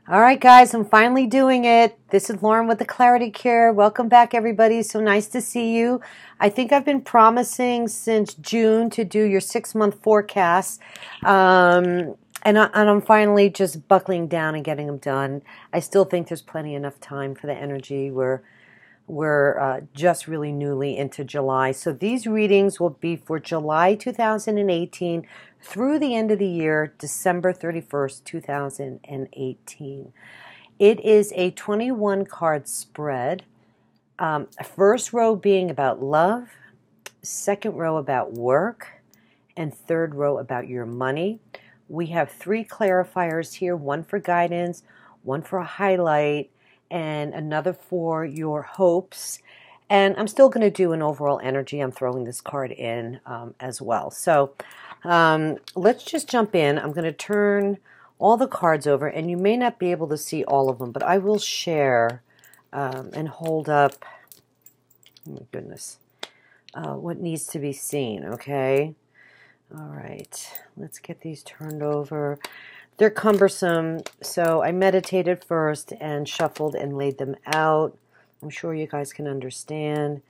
All right, guys, I'm finally doing it. This is Lauren with the Clarity Cure. Welcome back, everybody. So nice to see you. I think I've been promising since June to do your 6-month forecast. And I'm finally just buckling down and getting them done. I still think there's plenty enough time for the energy. We're just really newly into July. So these readings will be for July 2018 through the end of the year, December 31st, 2018. It is a 21 card spread. First row being about love, second row about work, and third row about your money. We have 3 clarifiers here, one for guidance, one for a highlight, and another for your hopes. And I'm still going to do an overall energy. I'm throwing this card in as well. So let's just jump in. I'm going to turn all the cards over, and you may not be able to see all of them, but I will share and hold up, oh my goodness, what needs to be seen, okay? All right, let's get these turned over. They're cumbersome, so I meditated first and shuffled and laid them out. I'm sure you guys can understand.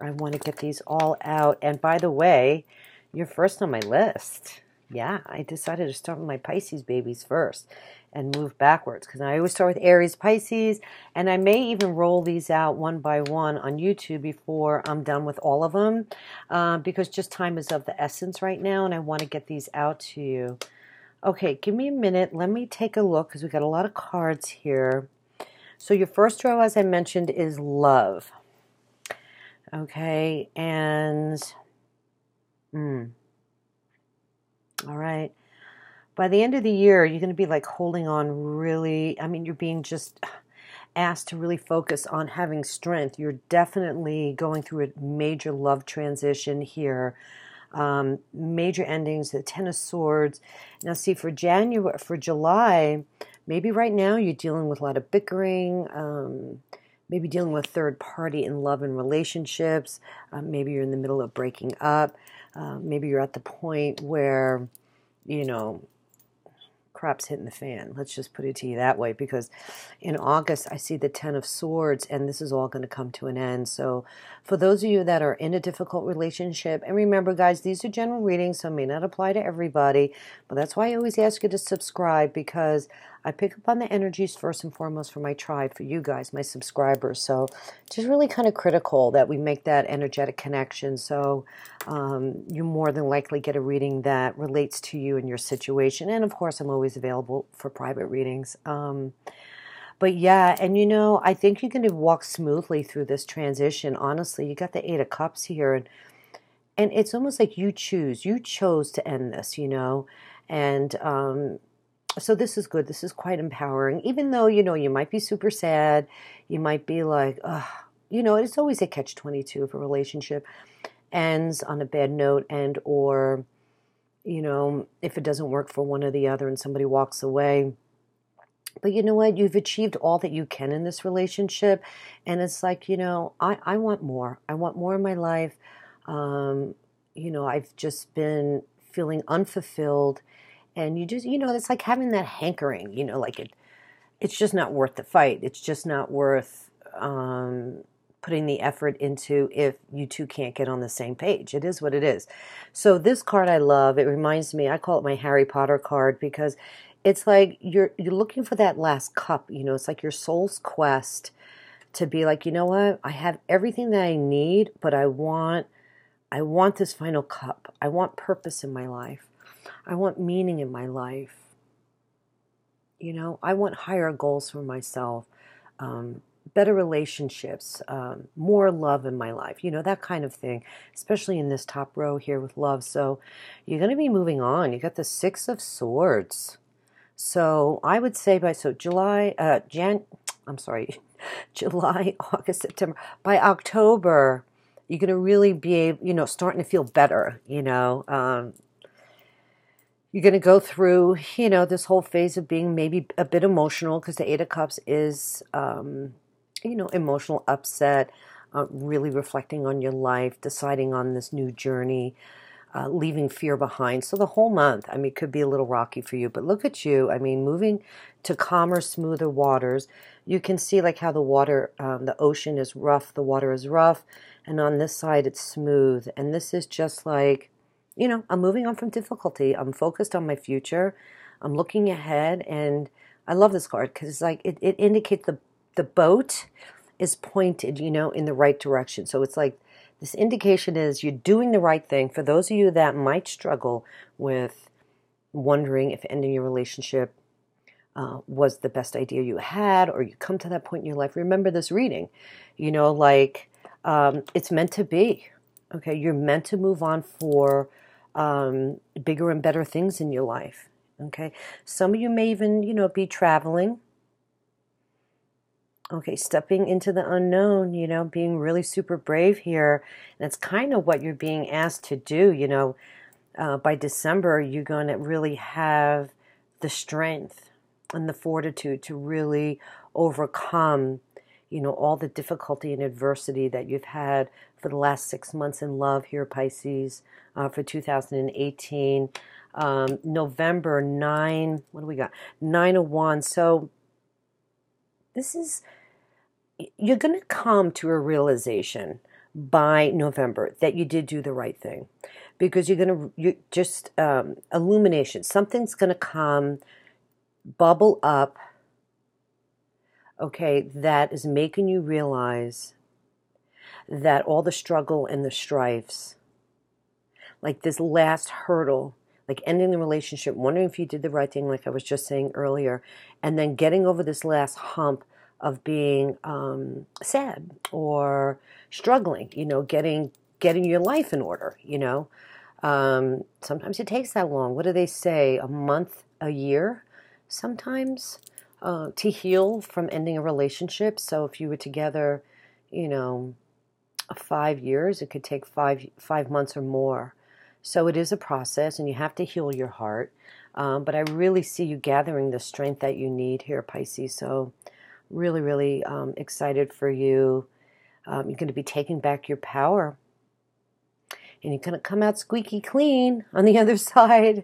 I want to get these all out. And by the way, you're first on my list. Yeah, I decided to start with my Pisces babies first and move backwards because I always start with Aries, Pisces, and I may even roll these out one by one on YouTube before I'm done with all of them because just time is of the essence right now, and I want to get these out to you. Okay, give me a minute. Let me take a look because we got a lot of cards here. So your first row, as I mentioned, is love. Okay, and all right. By the end of the year, you're going to be like holding on really, I mean, you're being just asked to really focus on having strength. You're definitely going through a major love transition here. Major endings, the Ten of Swords. Now see, for July, maybe right now you're dealing with a lot of bickering, maybe dealing with third party in love and relationships. Maybe you're in the middle of breaking up. Maybe you're at the point where, you know, crap's hitting the fan. Let's just put it to you that way, because in August I see the Ten of Swords, and this is all going to come to an end. So for those of you that are in a difficult relationship, and remember guys, these are general readings, so it may not apply to everybody, but that's why I always ask you to subscribe, because I pick up on the energies first and foremost for my tribe, for you guys, my subscribers. So it's just really kind of critical that we make that energetic connection, so you more than likely get a reading that relates to you and your situation. And of course, I'm always available for private readings. But yeah, and you know, I think you're going to walk smoothly through this transition. Honestly, you got the Eight of Cups here, and it's almost like you chose to end this, you know, and so this is good. This is quite empowering, even though, you know, you might be super sad. You might be like, ugh, you know, it's always a catch-22 if a relationship ends on a bad note, and or, you know, if it doesn't work for one or the other and somebody walks away. But you know what? You've achieved all that you can in this relationship, and it's like, you know, I want more. I want more in my life. You know, I've just been feeling unfulfilled. And you just, you know, it's like having that hankering, you know, like it's just not worth the fight. It's just not worth putting the effort into if you two can't get on the same page. It is what it is. So this card I love. It reminds me, I call it my Harry Potter card, because it's like you're looking for that last cup. You know, it's like your soul's quest to be like, you know what? I have everything that I need, but I want this final cup. I want purpose in my life. I want meaning in my life. You know, I want higher goals for myself, better relationships, more love in my life, you know, that kind of thing, especially in this top row here with love. So you're going to be moving on. You got the Six of Swords. So I would say July, July, August, September, by October, you're going to really be able, you know, starting to feel better, you know, you're going to go through, you know, this whole phase of being maybe a bit emotional, because the Eight of Cups is, you know, emotional upset, really reflecting on your life, deciding on this new journey. leaving fear behind. So the whole month, I mean, it could be a little rocky for you, but look at you. I mean, moving to calmer, smoother waters. You can see like how the water, the ocean is rough, the water is rough, and on this side it's smooth. And this is just like, you know, I'm moving on from difficulty. I'm focused on my future. I'm looking ahead, and I love this card because it's like it indicates the boat is pointed, you know, in the right direction. So it's like this indication is you're doing the right thing. For those of you that might struggle with wondering if ending your relationship was the best idea you had, or you come to that point in your life, remember this reading. You know, like it's meant to be. Okay, you're meant to move on for bigger and better things in your life. Okay, some of you may even, you know, be traveling. Okay, stepping into the unknown, you know, being really super brave here. And it's kind of what you're being asked to do, you know. By December, you're going to really have the strength and the fortitude to really overcome, you know, all the difficulty and adversity that you've had for the last 6 months in love here, Pisces, for 2018. November 9, what do we got? 9 of Wands. So this is, you're going to come to a realization by November that you did do the right thing, because you just illumination. Something's going to come, bubble up, okay, that is making you realize that all the struggle and the strifes, like this last hurdle, like ending the relationship, wondering if you did the right thing, like I was just saying earlier, and then getting over this last hump of being sad or struggling, you know, getting your life in order, you know. Sometimes it takes that long. What do they say? A month, a year, sometimes, to heal from ending a relationship. So if you were together, you know, 5 years, it could take five months or more. So it is a process, and you have to heal your heart. But I really see you gathering the strength that you need here, Pisces. So really, really excited for you. You're going to be taking back your power, and you're going to come out squeaky clean on the other side.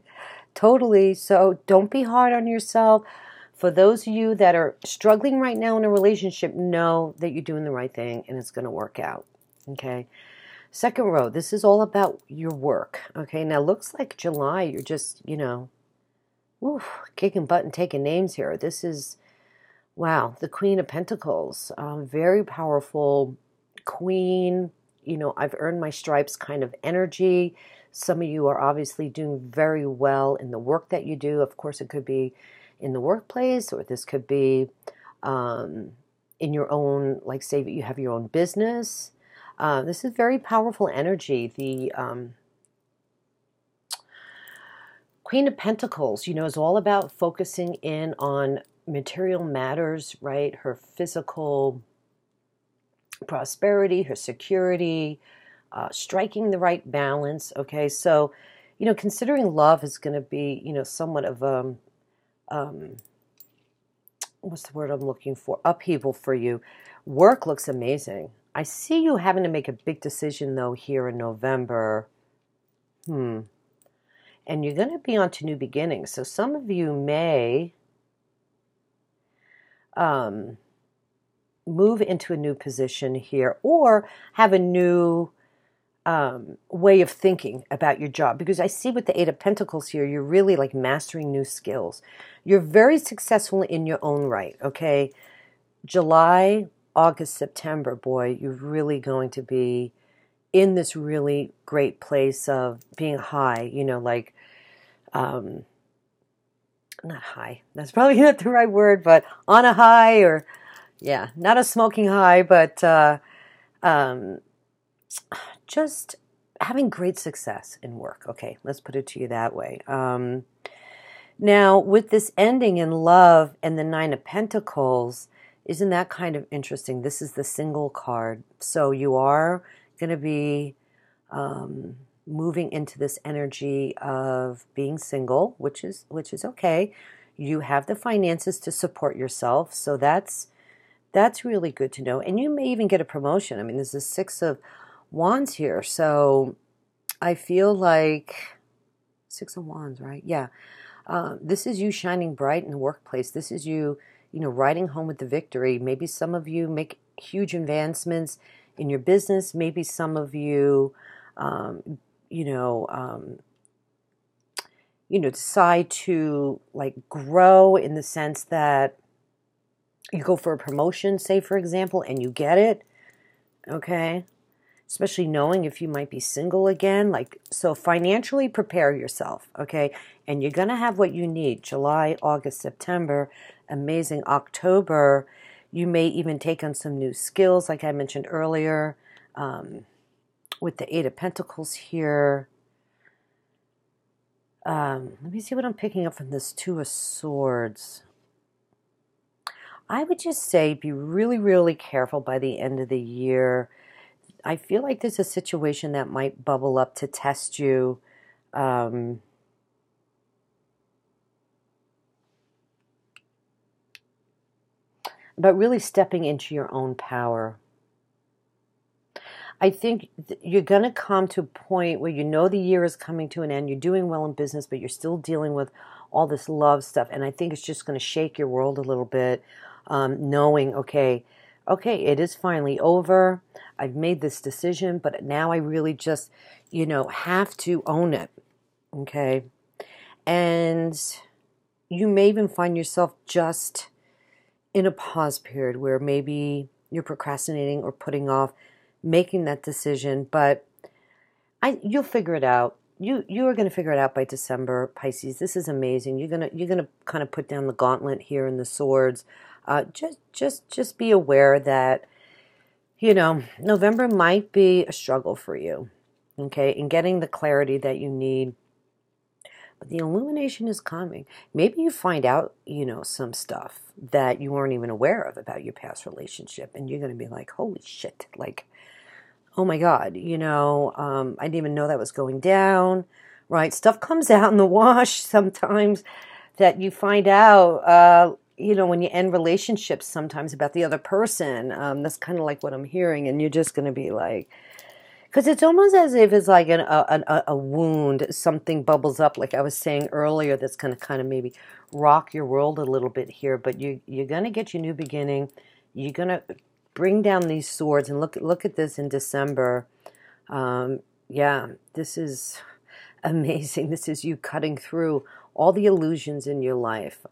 Totally. So don't be hard on yourself. For those of you that are struggling right now in a relationship, know that you're doing the right thing and it's going to work out. Okay. Second row, this is all about your work. Okay. Now looks like July, you're just, you know, kicking butt and taking names here. This is, wow, the Queen of Pentacles, very powerful queen. You know, I've earned my stripes kind of energy. Some of you are obviously doing very well in the work that you do. Of course, it could be in the workplace, or this could be in your own, like say you have your own business. This is very powerful energy. The Queen of Pentacles, you know, is all about focusing in on material matters, right? Her physical prosperity, her security, striking the right balance. Okay, so, you know, considering love is going to be, you know, somewhat of what's the word I'm looking for? Upheaval for you. Work looks amazing. I see you having to make a big decision though here in November. And you're going to be on to new beginnings. So some of you may move into a new position here, or have a new way of thinking about your job. Because I see with the Eight of Pentacles here, you're really like mastering new skills. You're very successful in your own right, okay? July, August, September, boy, you're really going to be in this really great place of being high, you know, like, not high, that's probably not the right word, but on a high, or, yeah, not a smoking high, but just having great success in work. Okay, let's put it to you that way. Now, with this ending in love and the Nine of Pentacles, isn't that kind of interesting? This is the single card. So you are going to be moving into this energy of being single, which is okay. You have the finances to support yourself, so that's really good to know. And you may even get a promotion. I mean, there's a Six of Wands here, so I feel like Six of Wands, right? Yeah. This is you shining bright in the workplace. This is you, riding home with the victory. Maybe some of you make huge advancements in your business. Maybe some of you, you know, um, decide to like grow in the sense that you go for a promotion, say for example, and you get it. Okay. Especially knowing if you might be single again. Like, so financially prepare yourself, okay? And you're going to have what you need. July, August, September, amazing. October, you may even take on some new skills, like I mentioned earlier, with the Eight of Pentacles here. Let me see what I'm picking up from this Two of Swords. I would just say be really, really careful by the end of the year. I feel like there's a situation that might bubble up to test you. But really stepping into your own power. I think you're going to come to a point where you know the year is coming to an end. You're doing well in business, but you're still dealing with all this love stuff. And I think it's just going to shake your world a little bit, knowing, okay, it is finally over. I've made this decision, but now I really just, have to own it. Okay. And you may even find yourself just in a pause period where maybe you're procrastinating or putting off making that decision, but you'll figure it out. You are going to figure it out by December, Pisces. This is amazing. You're gonna kind of put down the gauntlet here in the swords. Just be aware that, November might be a struggle for you, okay, in getting the clarity that you need. But the illumination is coming. Maybe you find out, some stuff that you weren't even aware of about your past relationship, and you're going to be like, holy shit, like, oh my God, I didn't even know that was going down, right? Stuff comes out in the wash sometimes that you find out, when you end relationships sometimes about the other person. That's kind of like what I'm hearing, and you're just going to be like, because it's almost as if it's like a wound, something bubbles up, like I was saying earlier, that's going to kind of maybe rock your world a little bit here, but you're going to get your new beginning. You're going to bring down these swords, and look at this in December. Yeah, this is amazing. This is you cutting through all the illusions in your life,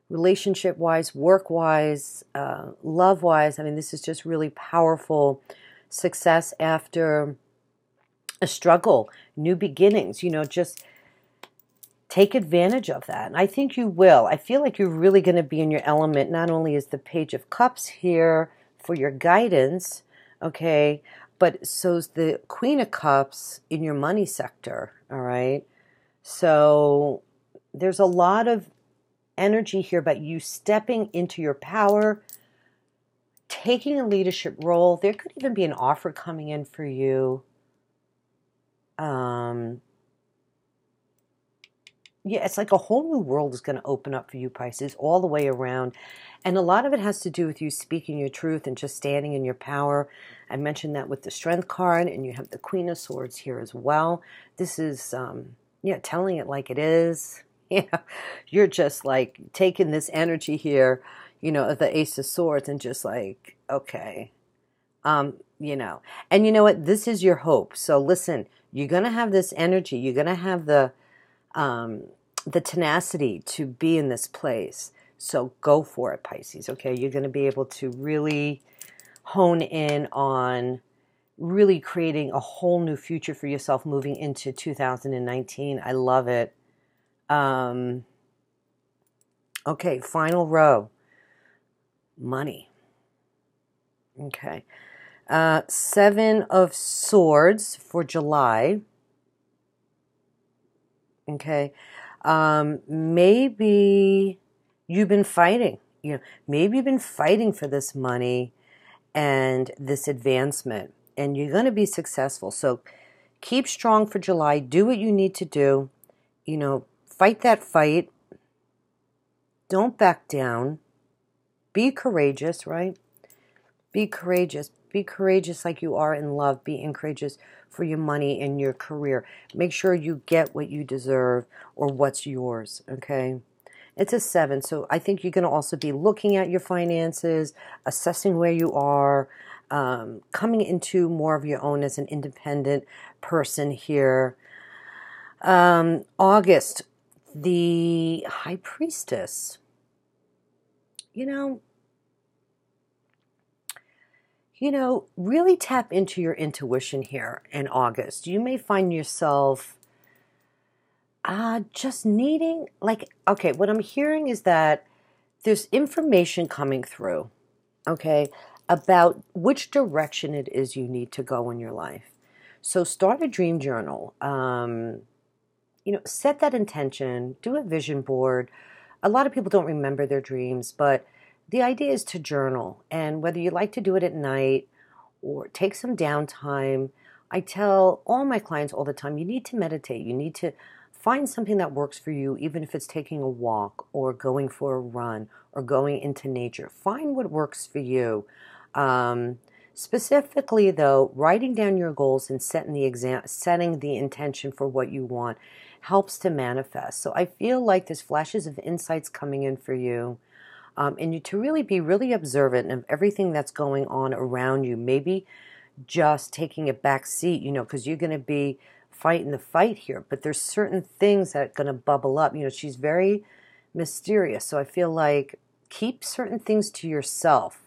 relationship-wise, work-wise, love-wise. I mean, this is just really powerful. Success after a struggle, new beginnings, just take advantage of that. And I think you will. I feel like you're really going to be in your element. Not only is the Page of Cups here for your guidance, okay, but so's the Queen of Cups in your money sector, all right? So there's a lot of energy here about you stepping into your power, taking a leadership role. There could even be an offer coming in for you. Yeah, it's like a whole new world is going to open up for you, Pisces, all the way around. And a lot of it has to do with you speaking your truth and just standing in your power. I mentioned that with the Strength card, and you have the Queen of Swords here as well. This is, telling it like it is. Yeah, you're just like taking this energy here, of the Ace of Swords, and just like, okay, and you know what? This is your hope. So listen, you're going to have this energy. You're going to have the tenacity to be in this place. So go for it, Pisces. Okay, you're going to be able to really hone in on really creating a whole new future for yourself moving into 2019. I love it. Okay, final row. Money. Okay. Seven of Swords for July. Okay. Maybe you've been fighting. Maybe you've been fighting for this money and this advancement, and you're going to be successful. So keep strong for July. Do what you need to do. Fight that fight. Don't back down. Be courageous, right? Be courageous. Be courageous like you are in love. Be courageous for your money and your career. Make sure you get what you deserve or what's yours, okay? It's a 7, so I think you're going to also be looking at your finances, assessing where you are, coming into more of your own as an independent person here. August, the High Priestess. Really tap into your intuition here in August. You may find yourself just needing, okay, what I'm hearing is that there's information coming through, okay, about which direction it is you need to go in your life. So start a dream journal. Set that intention, do a vision board. A lot of people don't remember their dreams, but the idea is to journal. And whether you like to do it at night or take some downtime, I tell all my clients all the time, you need to meditate. You need to find something that works for you, even if it's taking a walk or going for a run or going into nature. Find what works for you. Specifically, though, writing down your goals and setting the intention for what you want helps to manifest. So I feel like there's flashes of insights coming in for you. And you to really be really observant of everything that's going on around you. Maybe just taking a back seat, because you're going to be fighting the fight here. But there's certain things that are going to bubble up. She's very mysterious. So I feel like keep certain things to yourself.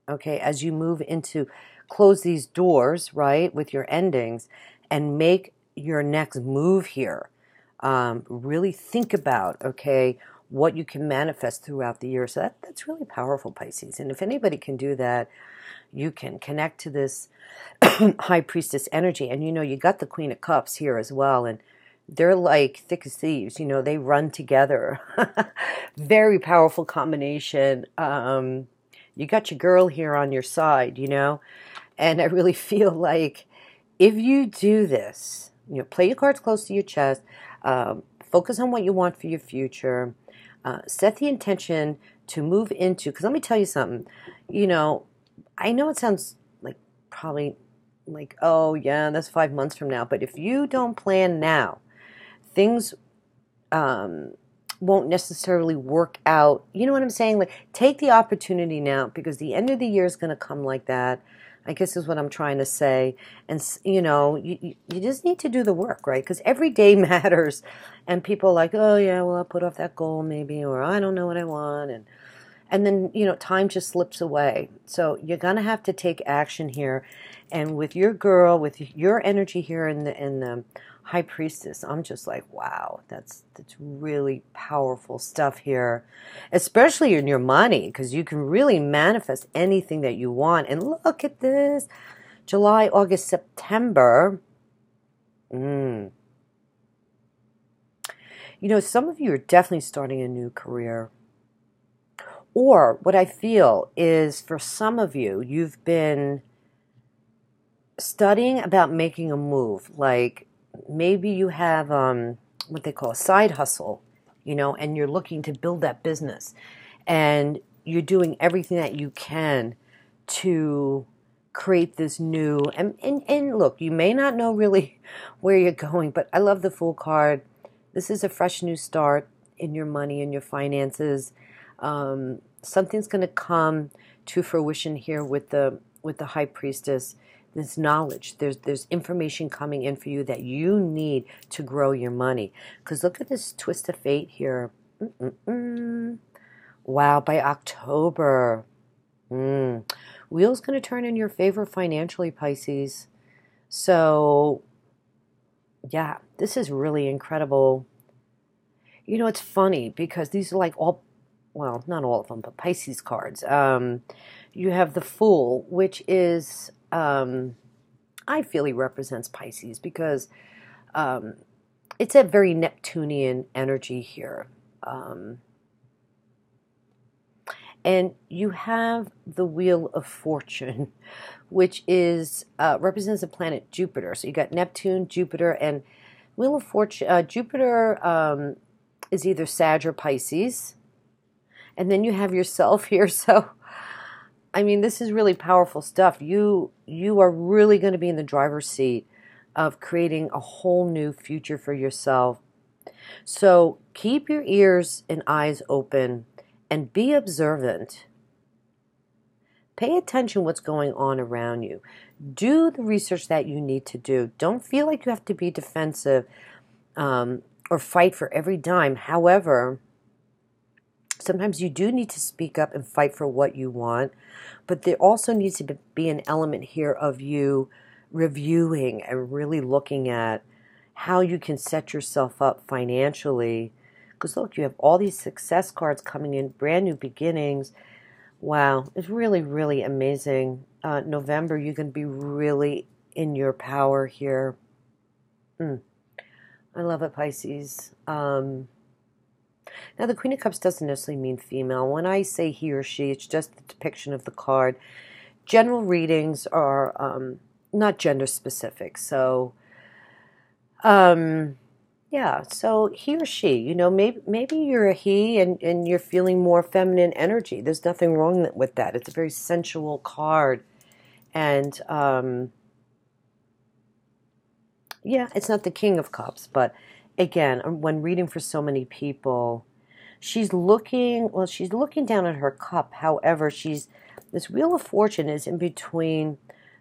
Okay, as you move into close these doors, right, with your endings and make your next move here. Really think about, okay, what you can manifest throughout the year. So that's really powerful, Pisces. And if anybody can do that, you can connect to this High Priestess energy. And you got the Queen of Cups here as well. And they're like thick as thieves. They run together. Very powerful combination. You got your girl here on your side, And I really feel like if you do this, play your cards close to your chest, focus on what you want for your future, set the intention to move into, because let me tell you something, I know it sounds like probably like, oh yeah, that's 5 months from now, but if you don't plan now, things won't necessarily work out. You know what I'm saying? Like, take the opportunity now, because the end of the year is going to come like that. I guess is what I'm trying to say. And, you just need to do the work, right? Because every day matters. And people are like, oh, yeah, well, I'll put off that goal maybe, or I don't know what I want. And then, time just slips away. So you're going to have to take action here. And with your girl, with your energy here in the High Priestess, I'm just like, wow, that's really powerful stuff here, especially in your money, because you can really manifest anything that you want. And look at this, July, August, September. Some of you are definitely starting a new career. Or what I feel is, for some of you, you've been studying about making a move, like maybe you have what they call a side hustle, and you're looking to build that business, and you're doing everything that you can to create this new, and look, you may not know really where you're going, but I love the Fool card. This is a fresh new start in your money and your finances. Something's going to come to fruition here with the High Priestess. This knowledge, there's information coming in for you that you need to grow your money. Because look at this twist of fate here. Wow, by October, wheel's going to turn in your favor financially, Pisces. So, yeah, this is really incredible. It's funny because these are like all, well, not all of them, but Pisces cards. You have the Fool, which is, I feel he represents Pisces because it's a very Neptunian energy here. And you have the Wheel of Fortune, which is represents the planet Jupiter. So you got Neptune, Jupiter, and Wheel of Fortune. Jupiter is either Sag or Pisces. And then you have yourself here. So I mean, this is really powerful stuff. You are really going to be in the driver's seat of creating a whole new future for yourself. So keep your ears and eyes open and be observant. Pay attention what's going on around you. Do the research that you need to do. Don't feel like you have to be defensive or fight for every dime. However, sometimes you do need to speak up and fight for what you want, but there also needs to be an element here of you reviewing and really looking at how you can set yourself up financially. Because look, you have all these success cards coming in, brand new beginnings. Wow, it's really, really amazing. November, you're going to be really in your power here. I love it, Pisces. Now, the Queen of Cups doesn't necessarily mean female. When I say he or she, it's just the depiction of the card. General readings are not gender specific. So, yeah, so he or she, you know, maybe you're a he and you're feeling more feminine energy. There's nothing wrong with that. It's a very sensual card. And, yeah, it's not the King of Cups, but again, when reading for so many people, she's looking down at her cup. However, this Wheel of Fortune is in between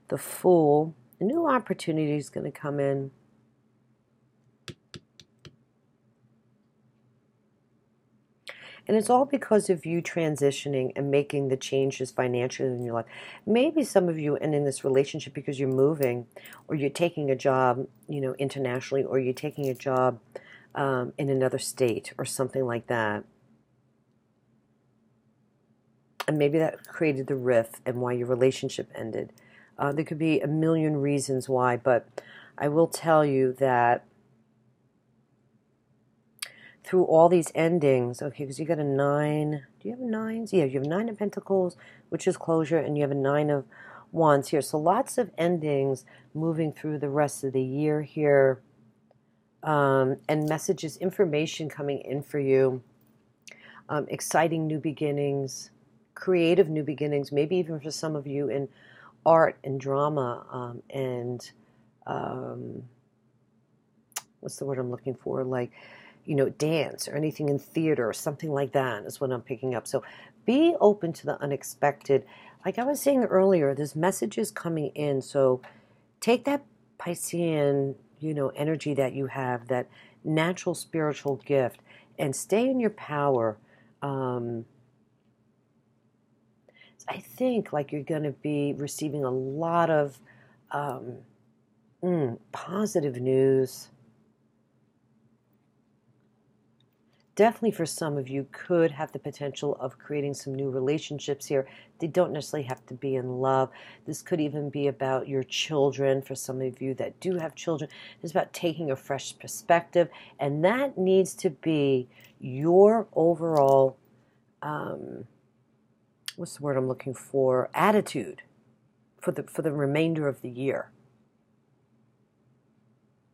the Fool. A new opportunity is going to come in. And it's all because of you transitioning and making the changes financially in your life. Maybe some of you end in this relationship because you're moving, or you're taking a job, you know, internationally, or you're taking a job in another state or something like that. And maybe that created the rift and why your relationship ended. There could be a million reasons why, but I will tell you that through all these endings, okay, because you got a 9. Do you have 9s? Yeah, you have 9 of Pentacles, which is closure, and you have a 9 of Wands here. So lots of endings moving through the rest of the year here, and messages, information coming in for you, exciting new beginnings, creative new beginnings, maybe even for some of you in art and drama, and what's the word I'm looking for? Like, you know, dance or anything in theater or something like that is what I'm picking up. So be open to the unexpected. Like I was saying earlier, there's messages coming in. So take that Piscean, you know, energy that you have, that natural spiritual gift, and stay in your power. I think like you're going to be receiving a lot of positive news. Definitely for some of you could have the potential of creating some new relationships here. They don't necessarily have to be in love. This could even be about your children. For some of you that do have children, it's about taking a fresh perspective. And that needs to be your overall, what's the word I'm looking for? Attitude for the remainder of the year.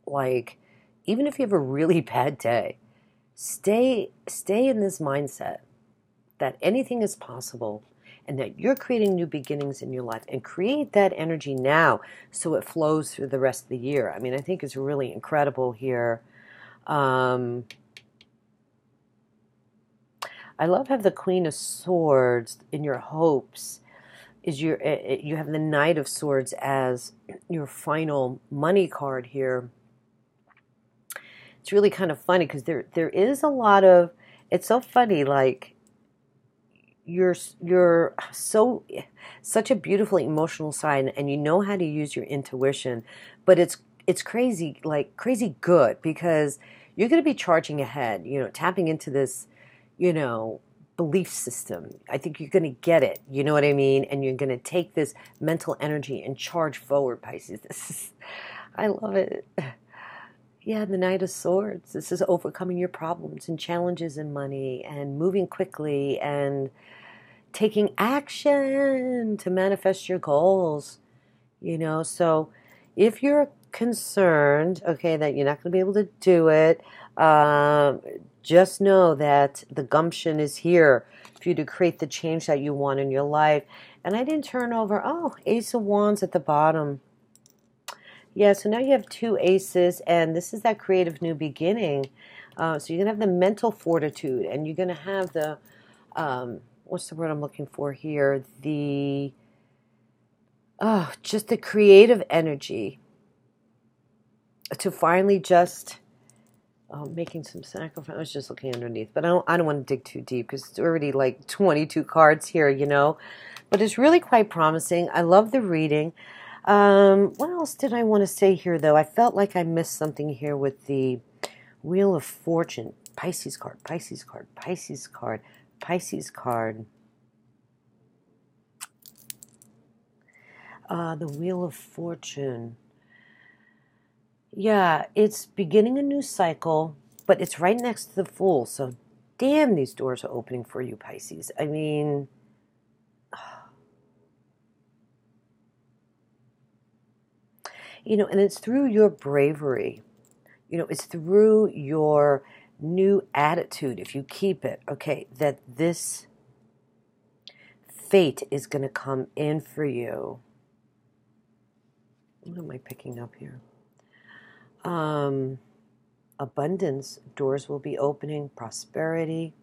Like, even if you have a really bad day, stay in this mindset that anything is possible and that you're creating new beginnings in your life, and create that energy now so it flows through the rest of the year. I mean, I think it's really incredible here. I love how the Queen of Swords in your hopes is you have the Knight of Swords as your final money card here. It's really kind of funny because there is a lot of, it's so funny, like you're such a beautiful emotional sign, and you know how to use your intuition, but it's crazy, like crazy good, because you're going to be charging ahead, you know, tapping into this, you know, belief system. I think you're going to get it, you know what I mean? And you're going to take this mental energy and charge forward, Pisces. I love it. Yeah, the Knight of Swords. This is overcoming your problems and challenges in money, and moving quickly and taking action to manifest your goals. You know, so if you're concerned, okay, that you're not going to be able to do it, just know that the gumption is here for you to create the change that you want in your life. And I didn't turn over, oh, Ace of Wands at the bottom. Yeah, so now you have 2 aces, and this is that creative new beginning. So you're going to have the mental fortitude, and you're going to have the, what's the word I'm looking for here? Just the creative energy to finally just making some sacrifice. I was just looking underneath, but I don't want to dig too deep because it's already like 22 cards here, you know. But it's really quite promising. I love the reading. What else did I want to say here, though? I felt like I missed something here with the Wheel of Fortune. Pisces card, Pisces card, Pisces card, Pisces card. The Wheel of Fortune. Yeah, it's beginning a new cycle, but it's right next to the Fool. So, damn, these doors are opening for you, Pisces. I mean, you know, and it's through your bravery. You know, it's through your new attitude, if you keep it, okay, that this fate is going to come in for you. What am I picking up here? Abundance, doors will be opening, prosperity,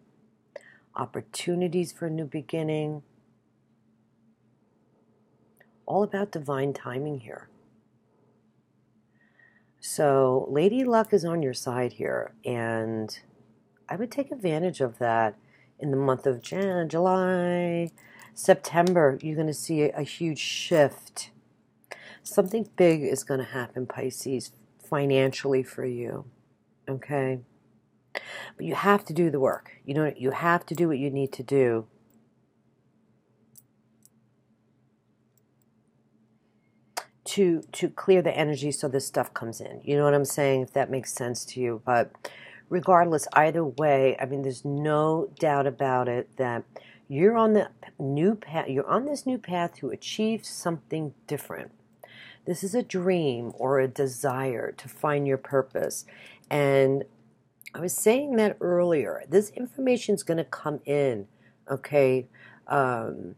opportunities for a new beginning. All about divine timing here. So Lady Luck is on your side here, and I would take advantage of that in the month of July, September. You're going to see a huge shift. Something big is going to happen, Pisces, financially for you, okay? But you have to do the work. You know, you have to do what you need to do. To clear the energy so this stuff comes in. You know what I'm saying? If that makes sense to you. But regardless, either way, I mean, there's no doubt about it that you're on the new path. You're on this new path to achieve something different. This is a dream or a desire to find your purpose. And I was saying that earlier. This information is going to come in, okay, in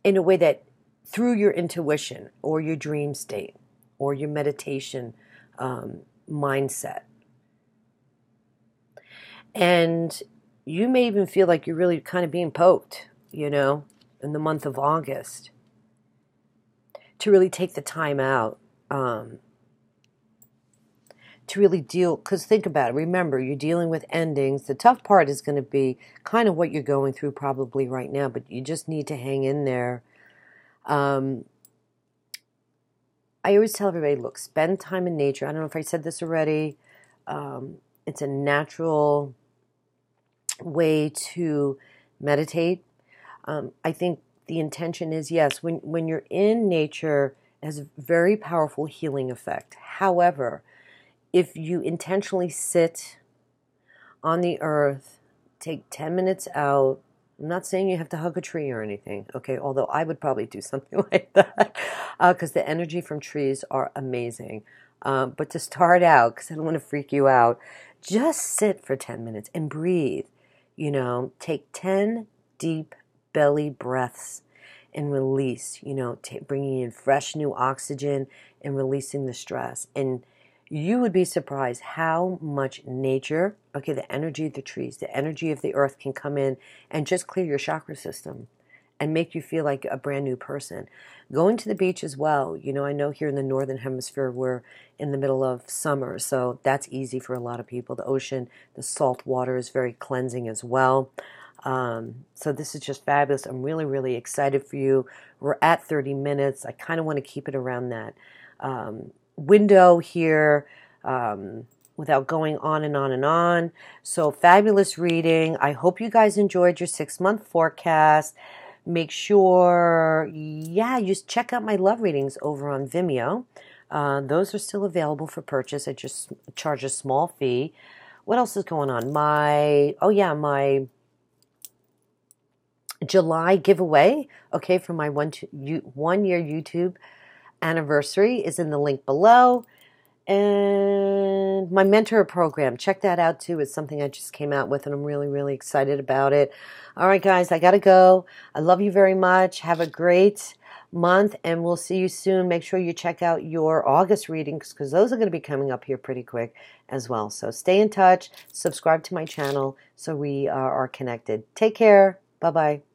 a way that through your intuition or your dream state or your meditation mindset. And you may even feel like you're really kind of being poked, you know, in the month of August, to really take the time out to really deal, because think about it. Remember, you're dealing with endings. The tough part is going to be kind of what you're going through probably right now, but you just need to hang in there. I always tell everybody, look, spend time in nature. I don't know if I said this already. It's a natural way to meditate. I think the intention is, yes, when you're in nature, it has a very powerful healing effect. However, if you intentionally sit on the earth, take 10 minutes out, I'm not saying you have to hug a tree or anything, okay, although I would probably do something like that because the energy from trees are amazing. But to start out, because I don't want to freak you out, just sit for 10 minutes and breathe. You know, take 10 deep belly breaths and release, you know, bringing in fresh new oxygen and releasing the stress. And you would be surprised how much nature, okay, the energy of the trees, the energy of the earth can come in and just clear your chakra system and make you feel like a brand new person. Going to the beach as well. You know, I know here in the Northern Hemisphere, we're in the middle of summer, so that's easy for a lot of people. The ocean, the salt water is very cleansing as well. So this is just fabulous. I'm really, really excited for you. We're at 30 minutes. I kind of want to keep it around that window here without going on and on and on. So fabulous reading. I hope you guys enjoyed your 6-month forecast. Make sure, yeah, you check out my love readings over on Vimeo. Those are still available for purchase. I just charge a small fee. What else is going on? My July giveaway, okay, for my 1 year YouTube anniversary is in the link below. And my mentor program, check that out too. It's something I just came out with and I'm really, really excited about it. All right, guys, I got to go. I love you very much. Have a great month and we'll see you soon. Make sure you check out your August readings because those are going to be coming up here pretty quick as well. So stay in touch. Subscribe to my channel so we are connected. Take care. Bye-bye.